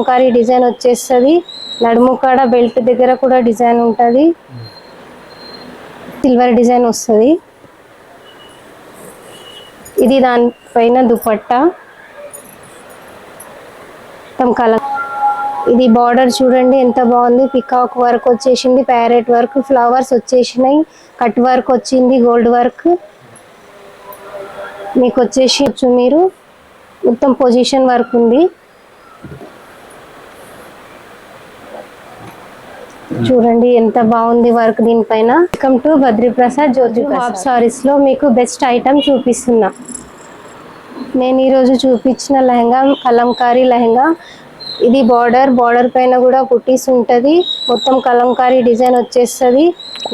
Kalamkari design వచ్చేస్తుంది. నడుము కాడ బెల్ట్ దగ్గర కూడా డిజైన్ ఉంటుంది. సిల్వర్ డిజైన్ వస్తుంది. ఇది దానిపైన దుపట్టా ఇది బార్డర్ చూడండి ఎంత బాగుంది. పికాక్ వర్క్ వచ్చేసింది, ప్యారెట్ వర్క్, ఫ్లవర్స్ వచ్చేసినాయి, కట్ వర్క్ వచ్చింది, గోల్డ్ వర్క్ మీకు వచ్చేసి మీరు మొత్తం పొజిషన్ వర్క్ ఉంది. చూడండి ఎంత బాగుంది వర్క్ దీనిపైన. Welcome to Badriprasad Jyothi half sarees లో మీకు బెస్ట్ ఐటమ్ చూపిస్తున్నా. నేను ఈరోజు చూపించిన లెహంగా కలంకారీ లెహంగా. ఇది బార్డర్ పైన కూడా కుట్టీస్ ఉంటుంది. మొత్తం కలంకారీ డిజైన్ వచ్చేస్తుంది.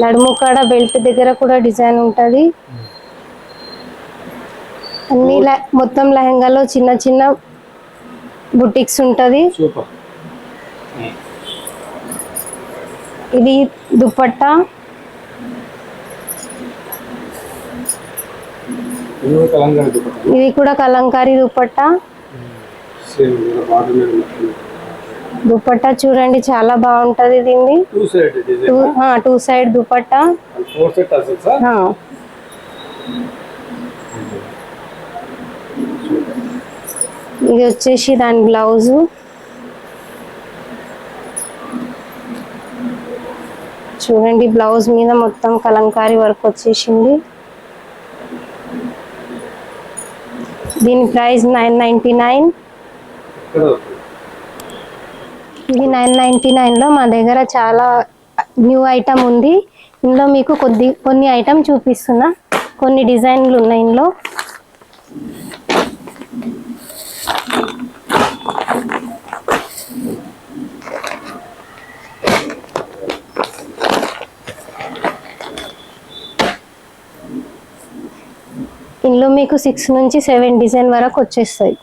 నడుము కాడ బెల్ట్ దగ్గర కూడా డిజైన్ ఉంటుంది. అన్ని మొత్తం లెహంగాలో చిన్న చిన్న బుటిక్స్ ఉంటుంది. ఇది దుపట్టా, ఇది కూడా కలంకారీ దుపట్టా. దుపట్టా చూడండి చాలా బాగుంటది. దీన్ని టూ సైడ్ దుపట్టా. ఇది వచ్చేసి దాని బ్లౌజు. చూడండి బ్లౌజ్ మీద మొత్తం కలంకారీ వర్క్ వచ్చేసింది. దీని ప్రైస్ 999. ఇది 999 లో మా దగ్గర చాలా న్యూ ఐటమ్ ఉంది. ఇందులో మీకు కొన్ని ఐటమ్ చూపిస్తున్నా. కొన్ని డిజైన్లు ఉన్నాయి ఇందులో. ఇందులో మీకు 6 నుంచి 7 డిజైన్ వరకు వచ్చేస్తాయి.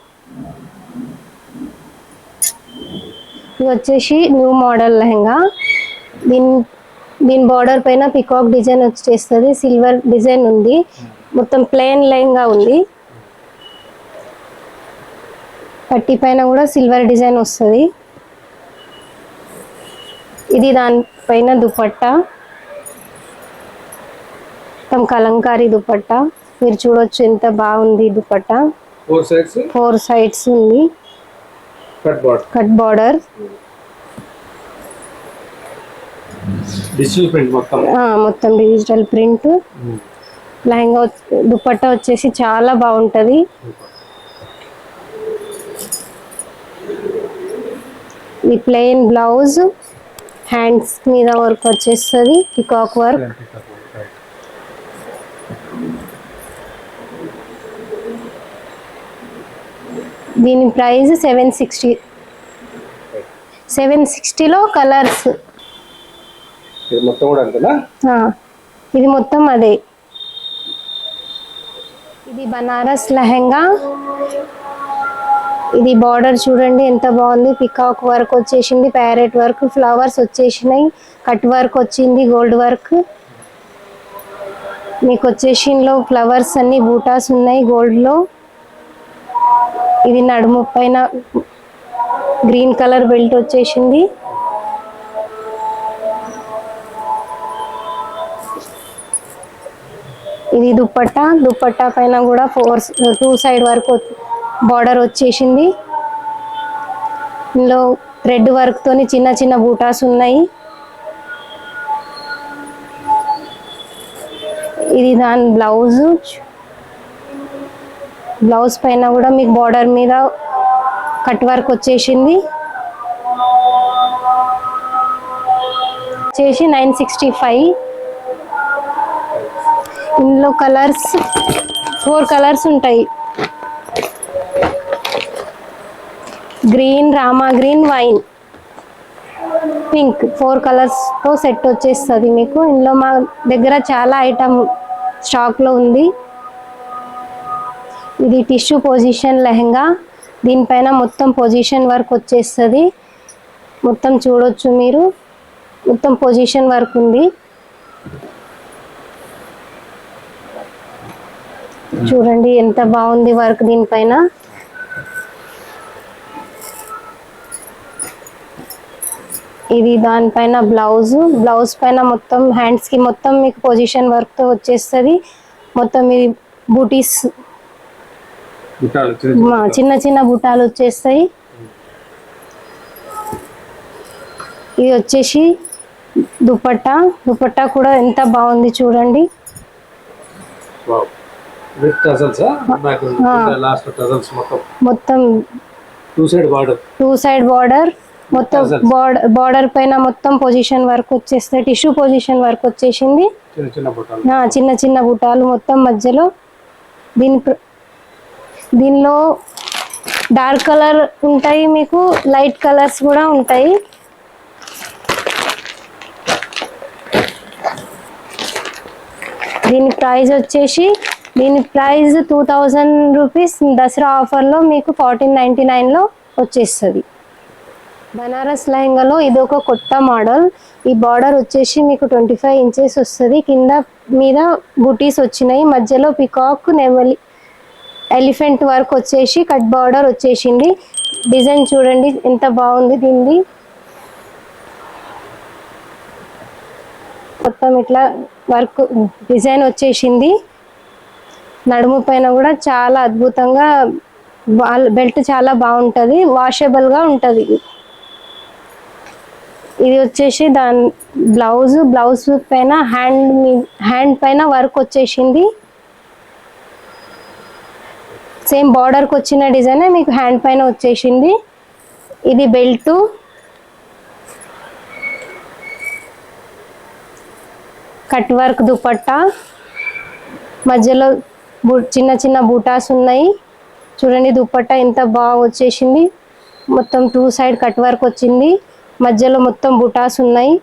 ఇది వచ్చేసి న్యూ మోడల్ లెహంగా. దీని బార్డర్ పైన పికాక్ డిజైన్ వచ్చేస్తుంది. సిల్వర్ డిజైన్ ఉంది. మొత్తం ప్లెయిన్ లెహంగా ఉంది. పట్టి పైన కూడా సిల్వర్ డిజైన్ వస్తుంది. ఇది దానిపైన దుపట్టా, మొత్తం కలంకారీ దుపట్టా. మీరు చూడొచ్చు ఎంత బాగుంది దుపట్టా. 4 సైడ్స్ ఉంది. Cut border. మొత్తం డిజిటల్ ప్రింట్. లెహంగా దుపట్టా వచ్చేసి చాలా బాగుంటది. ఈ ప్లెయిన్ బ్లౌజ్, హ్యాండ్స్ మీద వర్క్ వచ్చేస్తుంది, పికాక్ వర్క్. దీని ప్రైస్ 760. 760లో కలర్స్. ఇది మొత్తం అదే. ఇది బనారస్ లెహంగా. ఇది బార్డర్ చూడండి ఎంత బాగుంది. పికాక్ వర్క్ వచ్చేసింది, ప్యారెట్ వర్క్, ఫ్లవర్స్ వచ్చేసినాయి, కట్ వర్క్ వచ్చింది, గోల్డ్ వర్క్. మీకు వచ్చేసి ఇందులో ఫ్లవర్స్ అన్ని బూటాస్ ఉన్నాయి గోల్డ్ లో. ఇది నడుము పైన గ్రీన్ కలర్ బెల్ట్ వచ్చేసింది. ఇది దుపట్టా పైన కూడా 2 సైడ్ వరకు బార్డర్ వచ్చేసింది. ఇందులో రెడ్ వర్క్ తోని చిన్న చిన్న బూటాస్ ఉన్నాయి. ఇది దాని బ్లౌజ్ పైన కూడా మీకు బార్డర్ మీద కట్ వర్క్ వచ్చేసింది. 965. ఇందులో కలర్స్ 4 కలర్స్ ఉంటాయి. Green, Rama green, wine, pink, 4 colours తో సెట్ వచ్చేస్తుంది మీకు. ఇందులో మా దగ్గర చాలా ఐటమ్ స్టాక్ లో ఉంది. ఇది టిష్యూ పొజిషన్ లెహంగా. దీనిపైన మొత్తం పొజిషన్ వర్క్ వచ్చేస్తుంది. మొత్తం చూడొచ్చు మీరు, మొత్తం పొజిషన్ వర్క్ ఉంది. చూడండి ఎంత బాగుంది వర్క్ దీనిపైన. ఇది దానిపైన బ్లౌజ్ పైన మొత్తం హ్యాండ్స్ కి మొత్తం మీకు పొజిషన్ వర్క్ తో వచ్చేస్తుంది. మొత్తం ఇది బూటీస్ చిన్న చిన్న బుటాలు వచ్చేస్తాయి. ఇది వచ్చేసి దుపట్టా కూడా ఎంత బాగుంది చూడండి. మొత్తం టూ సైడ్ బార్డర్ మొత్తం బార్డర్ పైన మొత్తం పొజిషన్ వర్క్ వచ్చేస్తాయి. టిష్యూ పొజిషన్ వర్క్ వచ్చేసింది. చిన్న చిన్న బుటాలు మొత్తం మధ్యలో. దీనిలో డార్క్ కలర్ ఉంటాయి, మీకు లైట్ కలర్స్ కూడా ఉంటాయి. దీని ప్రైస్ 2000 రూపీస్. దసరా ఆఫర్లో మీకు 1499లో వచ్చేస్తుంది. బనారస్ లెహంగాలో ఇది ఒక కొత్త మోడల్. ఈ బార్డర్ వచ్చేసి మీకు 25 ఇంచెస్ వస్తుంది. కింద మీద బూటీస్ వచ్చినాయి. మధ్యలో పికాక్ నెమలి ఎలిఫెంట్ వర్క్ వచ్చేసి కట్ బార్డర్ వచ్చేసింది. డిజైన్ చూడండి ఎంత బాగుంది. దీనిది మొత్తం ఇట్లా వర్క్ డిజైన్ వచ్చేసింది. నడుము పైన కూడా చాలా అద్భుతంగా బెల్ట్ చాలా బాగుంటుంది, వాషబుల్గా ఉంటుంది. ఇది వచ్చేసి దాని బ్లౌజ్ పైన హ్యాండ్ పైన వర్క్ వచ్చేసింది. సేమ్ బార్డర్కి వచ్చిన డిజైన్ మీకు హ్యాండ్ పైన వచ్చేసింది. ఇది బెల్ట్, కట్ వర్క్ దుపట్టా, మధ్యలో చిన్న చిన్న బూటాస్ ఉన్నాయి. చూడండి దుపట్టా ఎంత బాగా వచ్చేసింది. మొత్తం 2 సైడ్ కట్ వర్క్ వచ్చింది. మధ్యలో మొత్తం బూటాస్ ఉన్నాయి.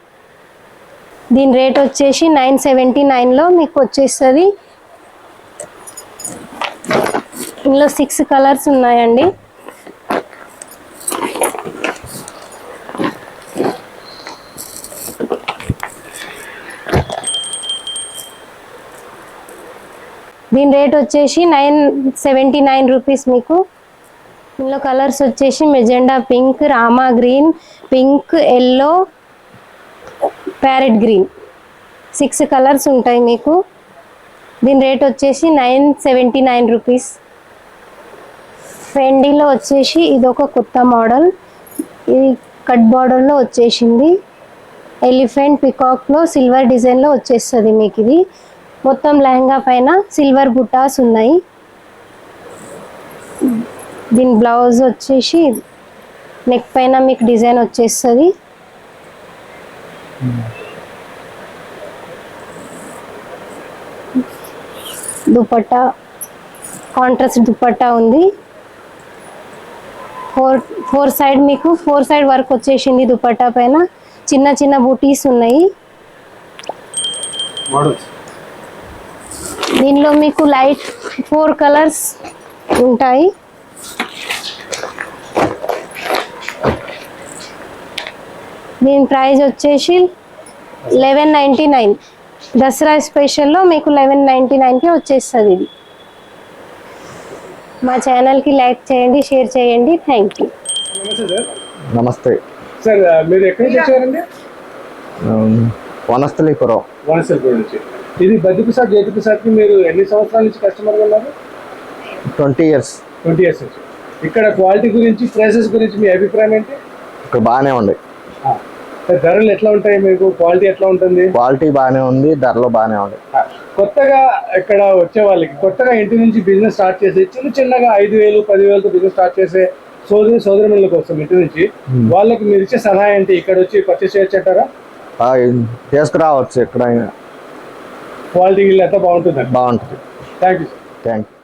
దీని రేట్ వచ్చేసి 979లో మీకు వచ్చేస్తుంది. ఇందులో 6 కలర్స్ ఉన్నాయండి. దీని రేట్ వచ్చేసి 979 రూపీస్ మీకు. ఇందులో కలర్స్ వచ్చేసి magenta pink, Rama green, pink, yellow, parrot green, 6 colours ఉంటాయి మీకు. దీని రేట్ వచ్చేసి 979 రూపీస్. ఫెండీలో వచ్చేసి ఇది ఒక కొత్త మోడల్. ఇది కట్ బార్డర్లో వచ్చేసింది. ఎలిఫెంట్ పికాక్లో సిల్వర్ డిజైన్లో వచ్చేస్తుంది మీకు. ఇది మొత్తం లెహంగా పైన సిల్వర్ బుటాస్ ఉన్నాయి. దీని బ్లౌజ్ వచ్చేసి నెక్ పైన మీకు డిజైన్ వచ్చేస్తుంది. దుపట్టా కాంట్రాస్ట్ దుపట్టా ఉంది. ఫోర్ సైడ్ వర్క్ వచ్చేసింది. దుపట్టా పైన చిన్న చిన్న బూటీస్ ఉన్నాయి. దీనిలో మీకు లైట్ 4 కలర్స్ ఉంటాయి. దీని ప్రైస్ వచ్చేసి 1199. దసరా స్పెషల్లో మీకు 1199కి వచ్చేస్తుంది. ఇది మా ఛానల్కి లైక్ చేయండి, షేర్ చేయండి. Thank you. నమస్తే సార్, మీరు ఎక్కడి నుంచి వచ్చారండి? వనస్థలీపురం నుంచి. ఇది బద్రిప్రసాద్ జ్యోతి ప్రసాద్కి మీరు ఎన్ని సంవత్సరాల నుంచి కస్టమర్గా ఉన్నారు? 20 ఇయర్స్ నుంచి. ఇక్కడ క్వాలిటీ గురించి, ప్రైసెస్ గురించి మీ అభిప్రాయం ఏంటి? ఇక్కడ బాగానే ఉంది. ధరలు ఎట్లా ఉంటాయి మీకు? క్వాలిటీ ఎట్లా ఉంటుంది? క్వాలిటీ బాగానే ఉంది, ధరలు బాగానే ఉంది. కొత్తగా ఇక్కడ వచ్చే వాళ్ళకి, కొత్తగా ఇంటి నుంచి బిజినెస్ స్టార్ట్ చేసి చిన్నగా 5,000, 10,000తో బిజినెస్ స్టార్ట్ చేసే సోదరుల కోసం ఇంటి నుంచి వాళ్ళకి మీరు ఇచ్చే సలహా ఏంటి? ఇక్కడ వచ్చి పర్చేస్ చేయొచ్చు అంటారా? తీసుకురావచ్చు. ఎక్కడైనా క్వాలిటీ ఎంత బాగుంటుంది? బాగుంటుంది. Thank you. Thank you.